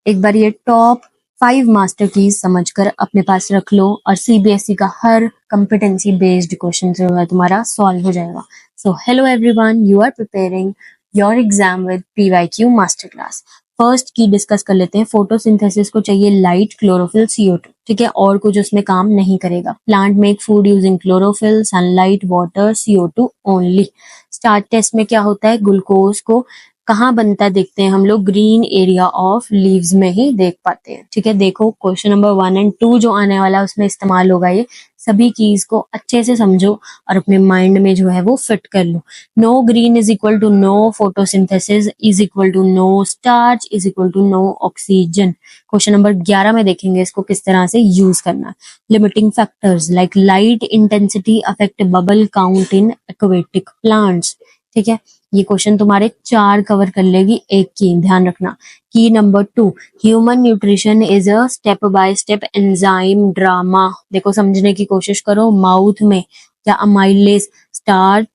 एक बार ये top 5 master keys समझकर अपने पास रख लो और सीबीएसई का हर कंपिटेंसी बेस्ड क्वेश्चन जो है तुम्हारा सॉल्व हो जाएगा। So hello everyone, you are preparing your exam with PYQ master class. First की डिस्कस कर लेते हैं। फोटोसिंथेसिस को चाहिए लाइट, क्लोरोफिल, CO2, ठीक है, और कुछ उसमें काम नहीं करेगा। Plant make food using chlorophyll, sunlight, water, CO2 only. Starch test में क्या होता है, ग्लूकोज को कहाँ बनता देखते हैं हम लोग, ग्रीन एरिया ऑफ लीव्स में ही देख पाते हैं। ठीक है, देखो क्वेश्चन नंबर 1 एंड 2 जो आने वाला है उसमें इस्तेमाल होगा ये। सभी कीज को अच्छे से समझो और अपने माइंड में जो है वो फिट कर लो। No green is equal to no photosynthesis is equal to no starch is equal to no oxygen. Question number 11 में देखेंगे इसको किस तरह से यूज करना है। Limiting factors like light intensity affect bubble count in aquatic plants. ठीक है, ये क्वेश्चन तुम्हारे 4 कवर कर लेगी, एक की ध्यान रखना। की number 2, human nutrition is a step by step enzyme drama. देखो समझने की कोशिश करो। माउथ में क्या अमाइलेज स्टार्ट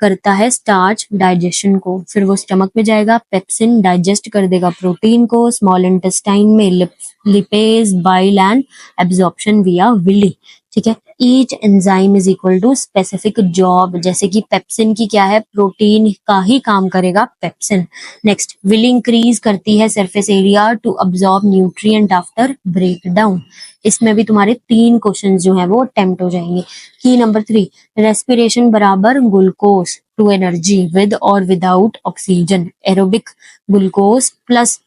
करता है, स्टार्च डाइजेशन को, फिर वो स्टमक में जाएगा, पेप्सिन डाइजेस्ट कर देगा प्रोटीन को, स्मॉल इंटेस्टाइन में lipase, bile and absorption via villi. ठीक है, each enzyme is equal to specific job, जैसे कि पेप्सिन की क्या है, प्रोटीन का ही काम करेगा पेप्सिन। नेक्स्ट, विल इंक्रीज करती है surface area to absorb nutrient after break down. इसमें भी तुम्हारे 3 क्वेश्चन जो है वो अटेम्प्ट हो जाएंगे। की नंबर 3, रेस्पिरेशन बराबर ग्लूकोज टू एनर्जी विद और without oxygen. Aerobic glucose plus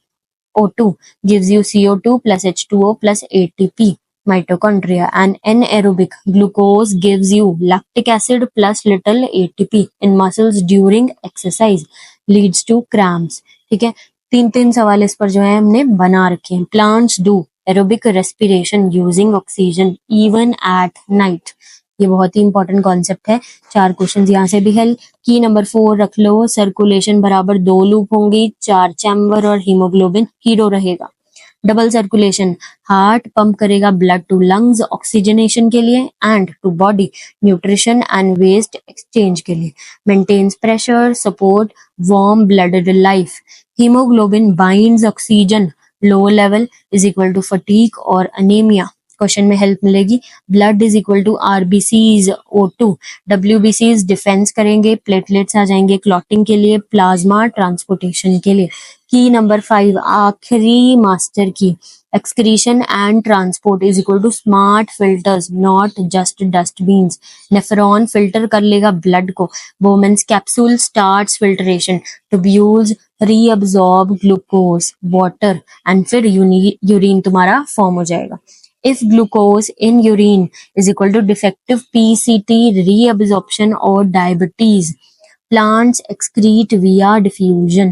O2 gives you CO2 plus H2O plus ATP mitochondria, and anaerobic glucose gives you lactic acid plus little ATP in muscles during exercise leads to cramps। ठीक है, 3 सवाल इस पर जो है हमने बना रखे हैं। Plants do aerobic respiration using oxygen even at night. ये बहुत ही इंपॉर्टेंट कॉन्सेप्ट है। 4 क्वेश्चन यहाँ से भी हेल्प। की नंबर 4 रख लो, सर्कुलेशन बराबर 2 लूप होंगी, 4 चैम्बर और हीमोग्लोबिन हीरो रहेगा। डबल सर्कुलेशन, हार्ट पंप करेगा ब्लड टू लंग्स ऑक्सीजनेशन के लिए and to body nutrition and waste exchange के लिए। Maintains pressure, support warm blooded life. Haemoglobin binds oxygen, low level is equal to fatigue और anaemia. Question में help मिलेगी। Blood is equal to RBCs O2, WBCs defence करेंगे, platelets आ जाएंगे clotting के लिए, प्लाज्मा ट्रांसपोर्टेशन के लिए। की नंबर 5 आखिरी मास्टर की, excretion and transport is equal to smart filters not just dustbins. Nephron filter कर लेगा ब्लड को, Bowman's capsule starts filtration, tubules reabsorb glucose water and फिर यूरिन तुम्हारा फॉर्म हो जाएगा। If glucose in urine is equal to defective PCT, reabsorption or diabetes, plants excrete via diffusion,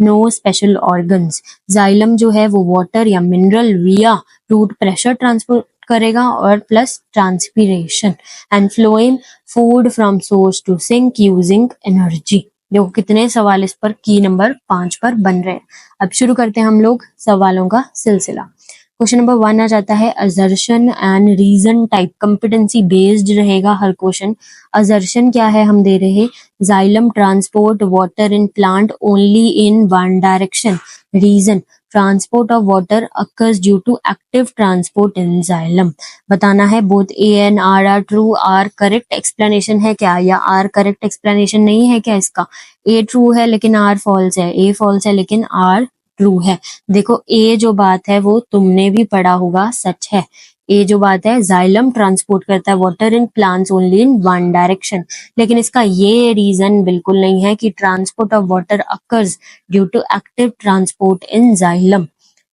no special organs। Xylem जो है वो water या mineral via root pressure transport करेगा और plus transpiration and flowing food from source to sink using energy. देखो कितने सवाल इस पर की नंबर 5 पर बन रहे हैं। अब शुरू करते हैं हम लोग सवालों का सिलसिला। क्वेश्चन नंबर 1 आ जाता है assertion and reason type, competency based रहेगा हर क्वेश्चन। असर्शन क्या है, हम दे रहे xylem transport water in plant only in one direction. Reason, transport of water occurs due to active transport in xylem. बताना है both A and R are true. R correct explanation है क्या, या आर करेक्ट एक्सप्लेनेशन नहीं है क्या इसका। ए true है लेकिन आर फॉल्स है, ए फॉल्स है लेकिन आर ट्रू है। देखो ए जो बात है वो तुमने भी पढ़ा होगा, सच है। ए जो बात है, जाइलम ट्रांसपोर्ट करता है water in plants only in one direction, लेकिन इसका ये रीजन बिल्कुल नहीं है कि transport of water occurs due to active transport in xylem.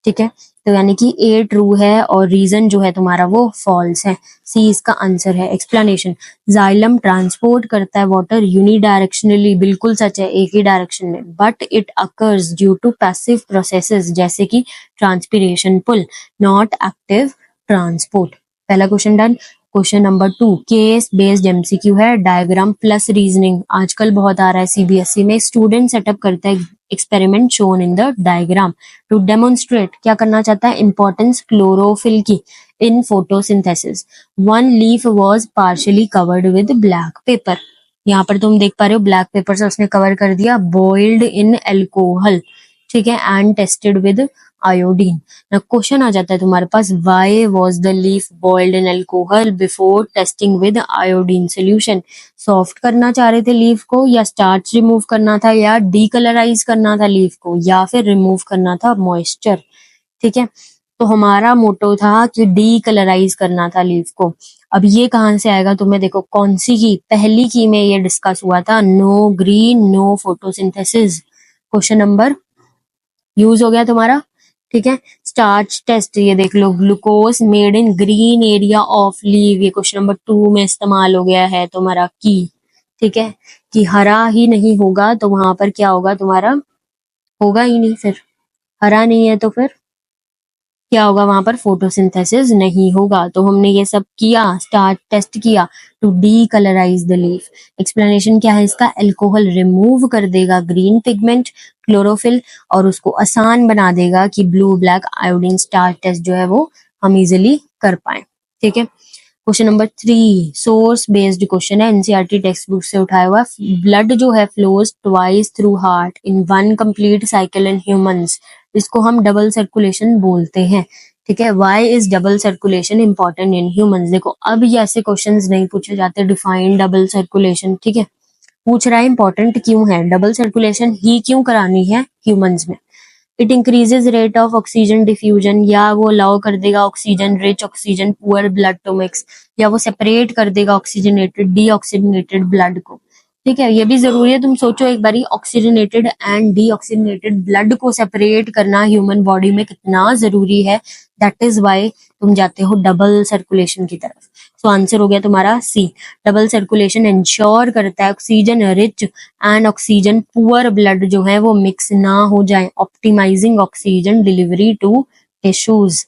ठीक है, तो यानी कि ए ट्रू है और रीजन जो है तुम्हारा वो फॉल्स है। सी इसका आंसर है। एक्सप्लेनेशन, जाइलम ट्रांसपोर्ट करता है वाटर यूनिडायरेक्शनली, बिल्कुल सच है, एक ही डायरेक्शन में, but it occurs due to passive processes जैसे कि transpiration pull, not active transport. पहला question done. Question number 2 case based MCQ है, डायग्राम प्लस रीजनिंग आजकल बहुत आ रहा है सीबीएसई में। स्टूडेंट सेटअप करता है experiment shown in the diagram to demonstrate, क्या करना चाहता है, इंपॉर्टेंस क्लोरोफिल की in photosynthesis. One leaf was partially covered with black paper. यहाँ पर तुम देख पा रहे हो ब्लैक पेपर से उसने कवर कर दिया। बॉइल्ड इन एल्कोहल, ठीक है, एंड टेस्टेड विद आयोडीन। ना क्वेश्चन आ जाता है तुम्हारे पास, why was the leaf boiled in alcohol before testing with iodine solution. Soft करना चाह रहे थे लीफ को, या स्टार्च रिमूव करना था, या डीकलराइज करना था लीफ को, या फिर रिमूव करना था मॉइस्चर। ठीक है, तो हमारा मोटो था कि डीकलराइज करना था लीफ को। अब ये कहाँ से आएगा तुम्हें, देखो कौन सी की, पहली की में ये डिस्कस हुआ था, no green no photosynthesis. Question number use हो गया तुम्हारा। ठीक है, स्टार्च टेस्ट ये देख लो, glucose made in green area of leave, ये क्वेश्चन नंबर 2 में इस्तेमाल हो गया है तुम्हारा की। ठीक है, कि हरा ही नहीं होगा तो वहां पर क्या होगा तुम्हारा, होगा ही नहीं, फिर हरा नहीं है तो फिर क्या होगा, वहां पर फोटोसिंथेसिस नहीं होगा। तो हमने ये सब किया, स्टार्च टेस्ट किया to decolourise the leaf. Explanation क्या है इसका, अल्कोहल रिमूव कर देगा ग्रीन पिगमेंट क्लोरोफिल और उसको आसान बना देगा कि blue black iodine starch test जो है वो हम इजिली कर पाए। ठीक है, question number 3 source based question है, एनसीईआरटी टेक्स्ट बुक से उठाया हुआ। ब्लड जो है flows twice through heart in one complete cycle in humans, इसको हम डबल सर्कुलेशन बोलते हैं। ठीक है, why is double circulation important in humans. देखो अब ये ऐसे क्वेश्चंस नहीं पूछे जाते, डिफाइन डबल सर्कुलेशन। ठीक है, पूछ रहा है इंपॉर्टेंट क्यों है, डबल सर्कुलेशन ही क्यों करानी है ह्यूमंस में। It increases rate of oxygen diffusion, या वो अलाउ कर देगा oxygen rich oxygen poor blood to mix, या वो सेपरेट कर देगा ऑक्सीजनेटेड डीऑक्सीजनेटेड ब्लड को। ठीक है, ये भी जरूरी है, तुम सोचो एक बारी, ऑक्सीजनेटेड एंड डीऑक्सीजनेटेड ब्लड को सेपरेट करना ह्यूमन बॉडी में कितना जरूरी है। दैट इज वाई तुम जाते हो डबल सर्कुलेशन की तरफ। सो आंसर हो गया तुम्हारा सी, डबल सर्कुलेशन इंश्योर करता है oxygen rich and oxygen poor blood जो है वो मिक्स ना हो जाए, optimising oxygen delivery to tissues.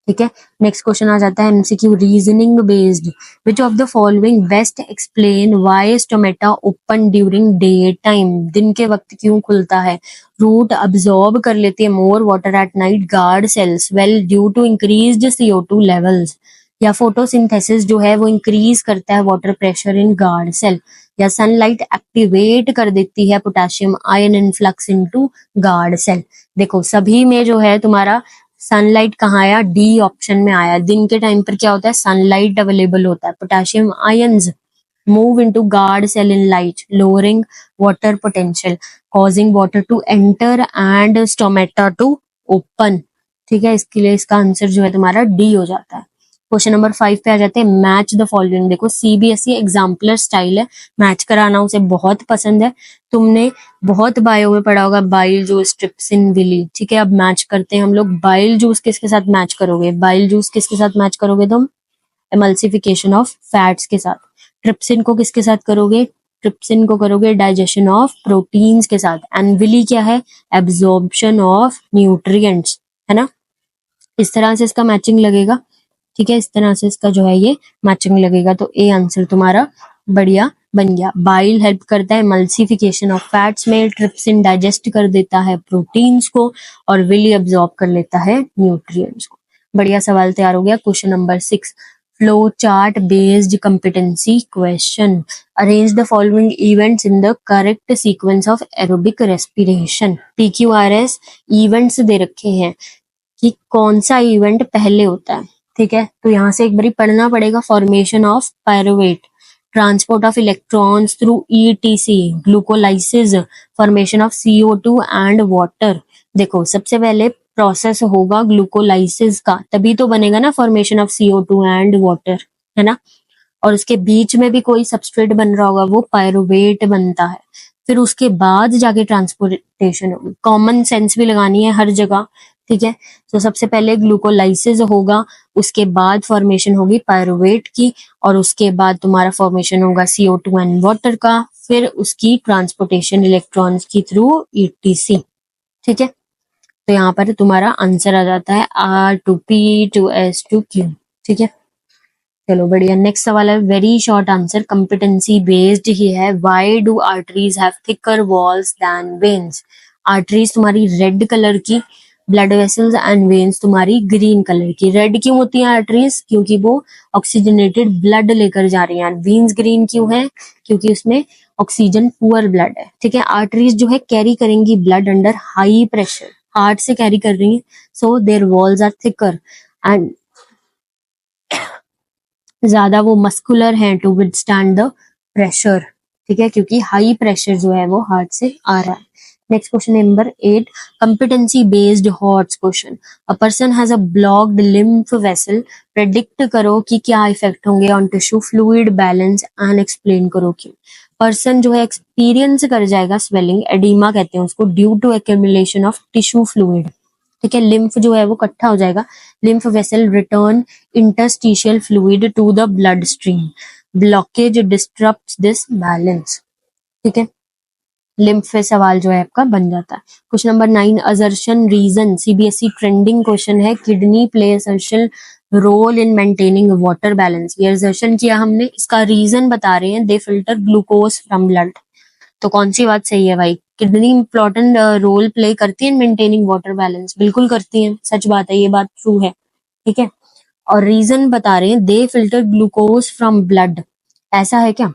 ठीक है, नेक्स्ट क्वेश्चन आ जाता है MCQ reasoning based, which of the following best explain why stomata open during day time, दिन के वक्त क्यों खुलता है। रूट अब्सॉर्ब कर लेती है more water at night, guard cells well due to increased CO2 levels, या फोटोसिंथेसिस जो है वो इंक्रीज करता है water pressure in guard cell, या सनलाइट एक्टिवेट कर देती है potassium ion influx into guard cell. देखो सभी में जो है तुम्हारा सनलाइट कहाँ आया, डी ऑप्शन में आया। दिन के टाइम पर क्या होता है, सनलाइट अवेलेबल होता है, potassium ions move into guard cell in light lowering water potential causing water to enter and stomata to open. ठीक है, इसके लिए इसका आंसर जो है तुम्हारा डी हो जाता है। क्वेश्चन नंबर 5 पे आ जाते हैं, मैच द फॉलोइंग। देखो सीबीएसई एग्जाम्पलर स्टाइल है, मैच कराना उसे बहुत पसंद है। तुमने बहुत बायो में पढ़ा होगा बाइल जूस ट्रिप्सिन विली। ठीक है, अब मैच करते हैं हम लोग, बाइल जूस किसके साथ मैच करोगे, बाइल जूस किसके साथ मैच करोगे तुम, एमल्सिफिकेशन ऑफ फैट्स के साथ। ट्रिप्सिन को किसके साथ करोगे, ट्रिप्सिन को करोगे डाइजेशन ऑफ प्रोटीन्स के साथ। एंड विली क्या है, एब्जॉर्प्शन ऑफ न्यूट्रिएंट्स, है ना। इस तरह से इसका मैचिंग लगेगा। ठीक है, इस तरह से इसका जो है ये मैचिंग लगेगा, तो ए आंसर तुम्हारा बढ़िया बन गया। बाइल हेल्प करता है एमल्सिफिकेशन ऑफ फैट्स में, ट्रिप्सिन डाइजेस्ट कर देता है प्रोटीन्स को, और विली अब्सॉर्ब कर लेता है न्यूट्रिएंट्स को। बढ़िया सवाल तैयार हो गया। Question number 6 flow chart based competency question, arrange the following events in the correct sequence of aerobic respiration. PQRS events दे रखे हैं कि कौन सा इवेंट पहले होता है। ठीक है, तो यहाँ से एक बारी पढ़ना पड़ेगा, formation of pyruvate, transport of electrons through ETC, glycolysis, formation of CO2 and water. देखो सबसे पहले प्रोसेस होगा ग्लूकोलाइसिस का, तभी तो बनेगा ना formation of CO2 and water, है ना। और उसके बीच में भी कोई सबस्ट्रेट बन रहा होगा, वो पायरुवेट बनता है। फिर उसके बाद जाके ट्रांसपोर्टेशन होगी। कॉमन सेंस भी लगानी है हर जगह। ठीक है, तो सबसे पहले ग्लूकोलाइसिस होगा, उसके बाद फॉर्मेशन होगी पायरुवेट की, और उसके बाद तुम्हारा फॉर्मेशन होगा CO2 एंड वाटर का, फिर उसकी ट्रांसपोर्टेशन इलेक्ट्रॉन्स की थ्रू ETC। ठीक है, तो यहाँ पर तुम्हारा आंसर आ जाता है R to P to S to Q। ठीक है, चलो बढ़िया। नेक्स्ट सवाल है, very short answer, competency based ही है। Why do arteries have thicker walls than veins. Arteries तुम्हारी रेड कलर की, ब्लड वेसल्स एंड वेन्स तुम्हारी ग्रीन कलर की। रेड क्यों होती है आर्टरीज, क्योंकि वो ऑक्सीजनेटेड ब्लड लेकर जा रही हैं। वेन्स ग्रीन क्यों है, क्योंकि उसमें ऑक्सीजन पुअर ब्लड है। ठीक है, आर्टरीज जो है कैरी करेंगी blood under high pressure. Heart से कैरी कर रही हैं, so their walls are thicker and ज्यादा वो मस्कुलर हैं टू विदस्टैंड द प्रेशर, ठीक है, क्योंकि हाई प्रेशर जो है वो हार्ट से आ रहा है। Next question number 8, competency based hots question. A person has a blocked lymph vessel, predict करो कि क्या इफेक्ट होंगे on tissue fluid balance and explain करो क्यों। पर्सन जो है एक्सपीरियंस कर जाएगा स्वेलिंग, एडिमा कहते हैं उसको, due to accumulation of tissue fluid, ठीक है, लिम्फ जो है वो इकट्ठा हो जाएगा, lymph vessel return interstitial fluid to the blood stream, blockage disturbs this balance, ठीक है, लिम्फ पे सवाल जो है आपका बन जाता है। Question number 9, assertion reason, CBSE trending question है, kidney play essential role in maintaining water balance. ये असर्शन किया हमने, इसका रीजन बता रहे हैं, they filter glucose from blood. तो कौन सी बात सही है भाई, किडनी इंपॉर्टेंट रोल प्ले करती है मेंटेनिंग वाटर बैलेंस, बिल्कुल करती है, सच बात है, ये बात ट्रू है, ठीक है। और रीजन बता रहे हैं, they filter glucose from blood, ऐसा है क्या,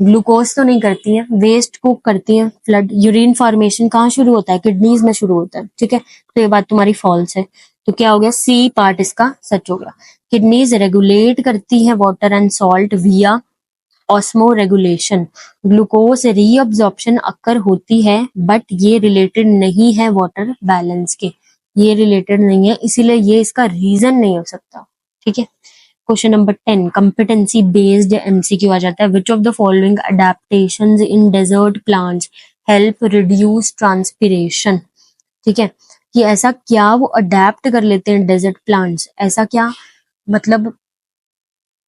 ग्लूकोज तो नहीं करती है, वेस्ट को करती है, फ्लड यूरिन फॉर्मेशन कहाँ शुरू होता है, किडनीज में शुरू होता है, ठीक है, तो ये बात तुम्हारी फॉल्स है, तो क्या हो गया, सी पार्ट इसका सच हो गया। किडनीज रेगुलेट करती है वाटर एंड सॉल्ट विया osmo regulation, glucose reabsorption occur होती है, बट ये रिलेटेड नहीं है वाटर बैलेंस के, ये रिलेटेड नहीं है, इसीलिए ये इसका रीजन नहीं हो सकता, ठीक है। Question number 10, competency based MCQ आ जाता है, which of the following adaptations in desert plants help reduce transpiration, ठीक है, कि ऐसा क्या वो अडेप्ट कर लेते हैं डेजर्ट प्लांट्स, ऐसा क्या मतलब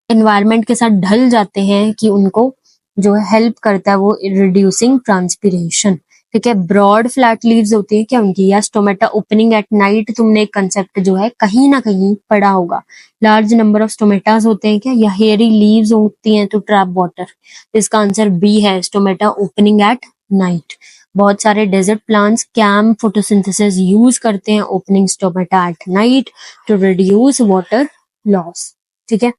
एनवायरनमेंट के साथ ढल जाते हैं कि उनको जो है हेल्प करता है वो रिड्यूसिंग ट्रांसपिरेशन, ठीक है। ब्रॉड फ्लैट लीव्स होती है क्या उनकी, या स्टोमेटा ओपनिंग एट नाइट, तुमने एक कंसेप्ट जो है कहीं ना कहीं पढ़ा होगा, लार्ज नंबर ऑफ स्टोमेटास होते हैं क्या, या हेयरी लीव्स होती हैं टू ट्रैप वाटर, इसका आंसर बी है, स्टोमेटा ओपनिंग एट नाइट। बहुत सारे desert plants CAM photosynthesis use करते हैं opening stomata at night to reduce water loss, ठीक है।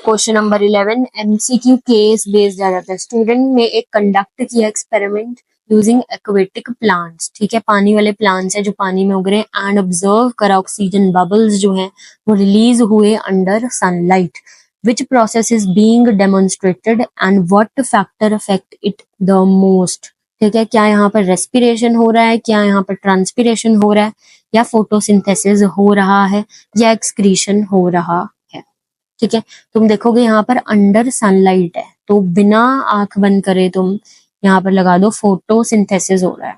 Question number 11, MCQ case based आ जाता है, स्टूडेंट ने एक कंडक्ट किया एक्सपेरिमेंट यूजिंग एक्वेटिक प्लांट्स, ठीक है, पानी वाले प्लांट्स है जो पानी में उग रहे हैं, एंड ऑब्जर्व करा ऑक्सीजन बबल्स जो हैं वो रिलीज हुए under sunlight, which process is being demonstrated and what factor affect it the most, ठीक है, क्या यहाँ पर रेस्पिरेशन हो रहा है, क्या यहाँ पर ट्रांसपिरेशन हो रहा है, या फोटोसिंथेसिस हो रहा है, या एक्सक्रीशन हो रहा है, ठीक है। तुम देखोगे यहाँ पर अंडर सनलाइट है, तो बिना आंख बंद करे तुम यहाँ पर लगा दो फोटोसिंथेसिस हो रहा है,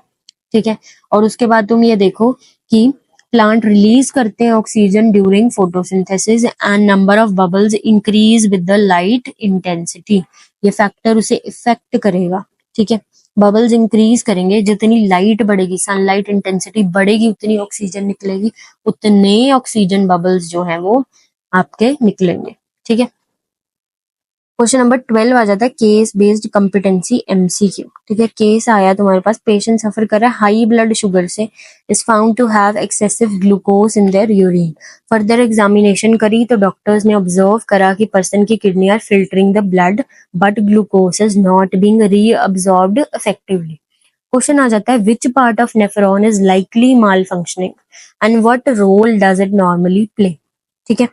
ठीक है। और उसके बाद तुम ये देखो कि प्लांट रिलीज करते हैं oxygen during photosynthesis and number of bubbles increase with the light intensity, ये फैक्टर उसे इफेक्ट करेगा, ठीक है, बबल्स इंक्रीज करेंगे, जितनी लाइट बढ़ेगी, सनलाइट इंटेंसिटी बढ़ेगी, उतनी ऑक्सीजन निकलेगी, उतने ऑक्सीजन बबल्स जो है वो आपके निकलेंगे, ठीक है। क्वेश्चन नंबर 12 आ जाता है, केस बेस्ड कॉम्पिटेंसी एमसीक्यू, ठीक है, केस आया तुम्हारे पास, पेशेंट सफर कर रहा है हाई ब्लड शुगर से, is found to have excessive glucose in their urine, further examination करी तो डॉक्टर्स ने ऑब्जर्व करा कि पर्सन की kidney are filtering the blood but glucose is not being reabsorbed effectively. Question आ जाता है, which part of nephron is likely malfunctioning and what role does it normally play, ठीक है।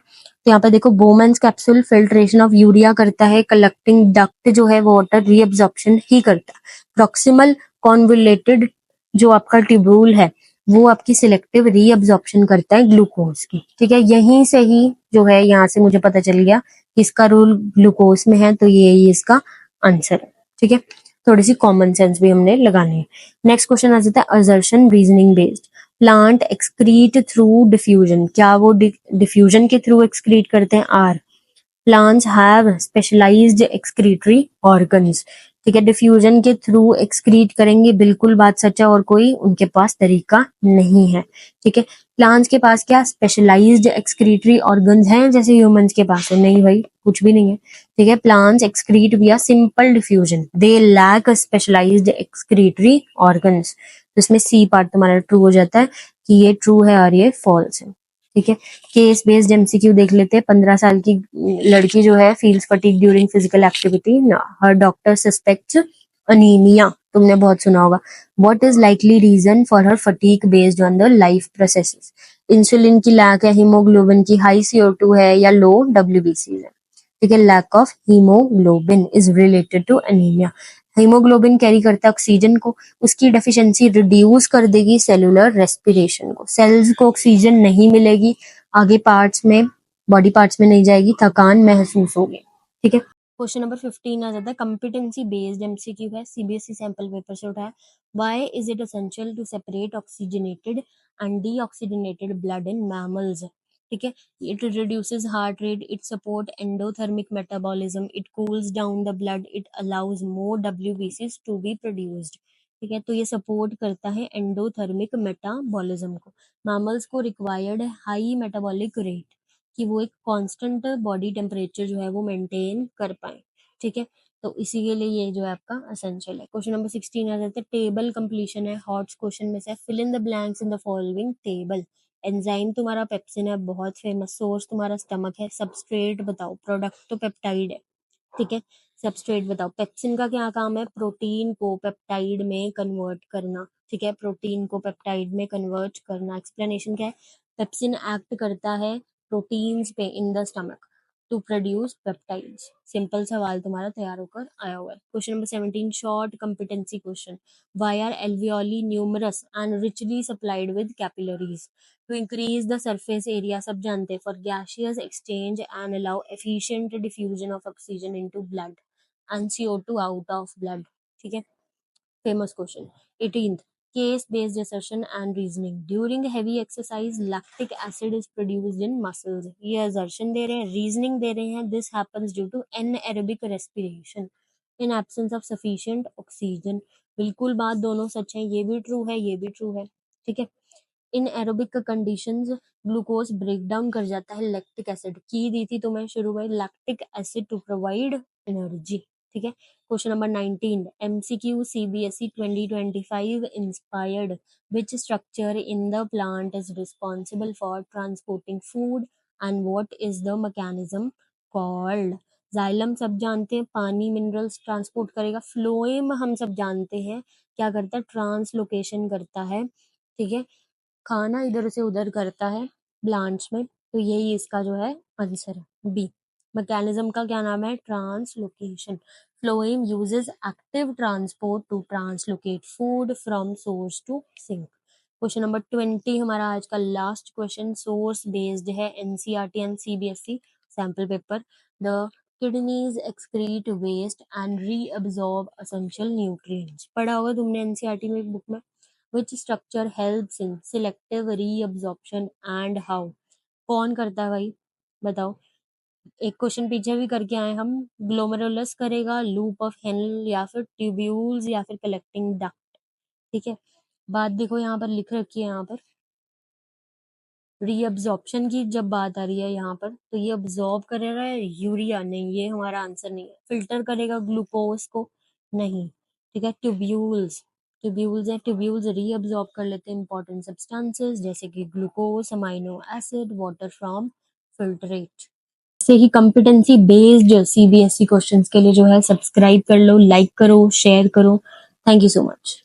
तो यहाँ पे देखो, Bowman's capsule filtration of urea करता है, कलेक्टिंग डक्ट जो है वाटर रीअब्जॉर्प्शन ही करता है, प्रॉक्सिमल कॉन्वुलेटेड जो आपका ट्यूब्यूल है वो आपकी सिलेक्टिव रीअब्जॉर्प्शन करता है ग्लूकोज की, ठीक है। यहीं से ही जो है, यहाँ से मुझे पता चल गया कि इसका रोल ग्लूकोज में है, तो ये इसका आंसर है, ठीक है। थोड़ी सी कॉमन सेंस भी हमने लगानी है। नेक्स्ट क्वेश्चन आ जाता है, assertion reasoning based, plant excrete through diffusion, क्या वो डिफ्यूजन के थ्रू एक्सक्रीट करते हैं, are plants have specialised excretory organs, ठीक है, डिफ्यूजन के थ्रू एक्सक्रीट करेंगे, बिल्कुल बात सच है, और कोई उनके पास तरीका नहीं है, ठीक है। प्लांट्स के पास क्या स्पेशलाइज्ड एक्सक्रीटरी ऑर्गन्स हैं जैसे ह्यूमंस के पास है, नहीं भाई, कुछ भी नहीं है, ठीक है। Plants excrete via simple diffusion, they lack specialised excretory organs, तो इसमें सी पार्ट तुम्हारा ट्रू हो जाता है कि ये ट्रू है और ये फॉल्स है, ठीक है। केस बेस्ड एमसीक्यू देख लेते हैं, 15 साल की लड़की जो है feels fatigue during physical activity, her doctor suspects anaemia, तुमने बहुत सुना होगा। What is likely reason for her fatigue based on the life processes? Insulin की लैक है, हीमोग्लोबिन की हाई CO2 है, या लो WBC है? ठीक है, lack of haemoglobin is related to anaemia. Haemoglobin carry करता है ऑक्सीजन को, उसकी डेफिशिएंसी रिड्यूस कर देगी सेलुलर रेस्पिरेशन को, सेल्स को ऑक्सीजन नहीं मिलेगी, आगे पार्ट्स में, बॉडी पार्ट्स में नहीं जाएगी, थकान महसूस होगी। ठीक है, क्वेश्चन नंबर 15 आ जाता है, कॉम्पिटेंसी बेस्ड MCQ है, CBSE सैंपल पेपर से उठाया। Why is it essential to separate oxygenated and deoxygenated blood in mammals? ठीक है, it reduces heart rate, it support endothermic metabolism, it cools down the blood, it allows more WBCs to be produced। ठीक है, तो ये support करता है endothermic metabolism को। Mammals को रिक्वायर्ड है हाई मेटाबॉलिक रेट, कि वो एक कांस्टेंट बॉडी टेम्परेचर जो है वो मेंटेन कर पाए। ठीक है, तो इसी के लिए ये जो है आपका असेंशियल है। क्वेश्चन नंबर 16 आ जाता है, टेबल कंप्लीशन है, हॉट्स क्वेश्चन में से, fill in the blanks in the following table. Enzyme तुम्हारा पेप्सिन है, बहुत फेमस, सोर्स तुम्हारा स्टमक है, सबस्ट्रेट बताओ, प्रोडक्ट तो पेप्टाइड है। ठीक है, सबस्ट्रेट बताओ। पेप्सिन का क्या काम है? प्रोटीन को पेप्टाइड में कन्वर्ट करना। ठीक है, प्रोटीन को पेप्टाइड में कन्वर्ट करना। एक्सप्लेनेशन क्या है? पेप्सिन एक्ट करता है प्रोटीन्स पे in the stomach to produce peptides. Simple सवाल तुम्हारा तैयार होकर आया हुआ है। Question number 17 short competency question. Why are alveoli numerous and richly supplied with capillaries? To increase the surface area, सब जानते हैं, for gaseous exchange and allow efficient diffusion of oxygen into blood and CO2 out of blood। ठीक है, famous question। 18th case based assertion and reasoning। During heavy exercise lactic acid is produced in muscles। ये assertion दे रहे हैं, reasoning दे रहे हैं, this happens due to anaerobic respiration in absence of sufficient oxygen। बिल्कुल बात दोनों सच है, ये भी ट्रू है, ये भी ट्रू है। ठीक है, in aerobic conditions glucose break down कर जाता है लैक्टिक एसिड, की दी थी तुम्हें शुरू में, lactic acid to provide energy. ठीक है, question number 19 MCQ CBSE 2025 inspired which structure in the plant is responsible for transporting food and what is the mechanism called? Xylem सब जानते हैं, पानी मिनरल्स ट्रांसपोर्ट करेगा। फ्लोएम हम सब जानते हैं क्या करता है? ट्रांसलोकेशन करता है। ठीक है, खाना इधर से उधर करता है प्लांट्स में, तो यही इसका जो है आंसर है बी। मैकेनिज्म का क्या नाम है? Translocation. Phloem uses active transport to translocate food from source to sink. Question number 20 हमारा आज का लास्ट क्वेश्चन, सोर्स बेस्ड है, NCERT एंड CBSE सैंपल पेपर। The kidneys excrete waste and reabsorb essential nutrients. पढ़ा होगा तुमने NCERT में एक बुक में। Which structure helps in selective reabsorption and how? कौन करता है भाई, बताओ। एक क्वेश्चन पीछे भी करके आए हम, ग्लोमेरुलस करेगा, लूप ऑफ हेनल, या फिर ट्यूब्यूल्स, या फिर कलेक्टिंग डक्ट। ठीक है, बात देखो यहाँ पर लिख रखी है, यहाँ पर रीअब्जॉर्प्शन की जब बात आ रही है यहाँ पर, तो ये अब्जॉर्ब करेगा यूरिया, नहीं, ये हमारा आंसर नहीं है। फिल्टर करेगा ग्लूकोज को, नहीं। ठीक है, ट्यूब्यूल्स, ट्यूब्यूल्स है, ट्यूब्यूल्स रीअब्जॉर्ब कर लेते हैं इंपॉर्टेंट सब्सटेंसेस जैसे कि glucose, amino acid, water from filtrate. से ही कॉम्पिटेंसी बेस्ड CBSE क्वेश्चंस के लिए जो है सब्सक्राइब कर लो, लाइक करो, शेयर करो। Thank you so much.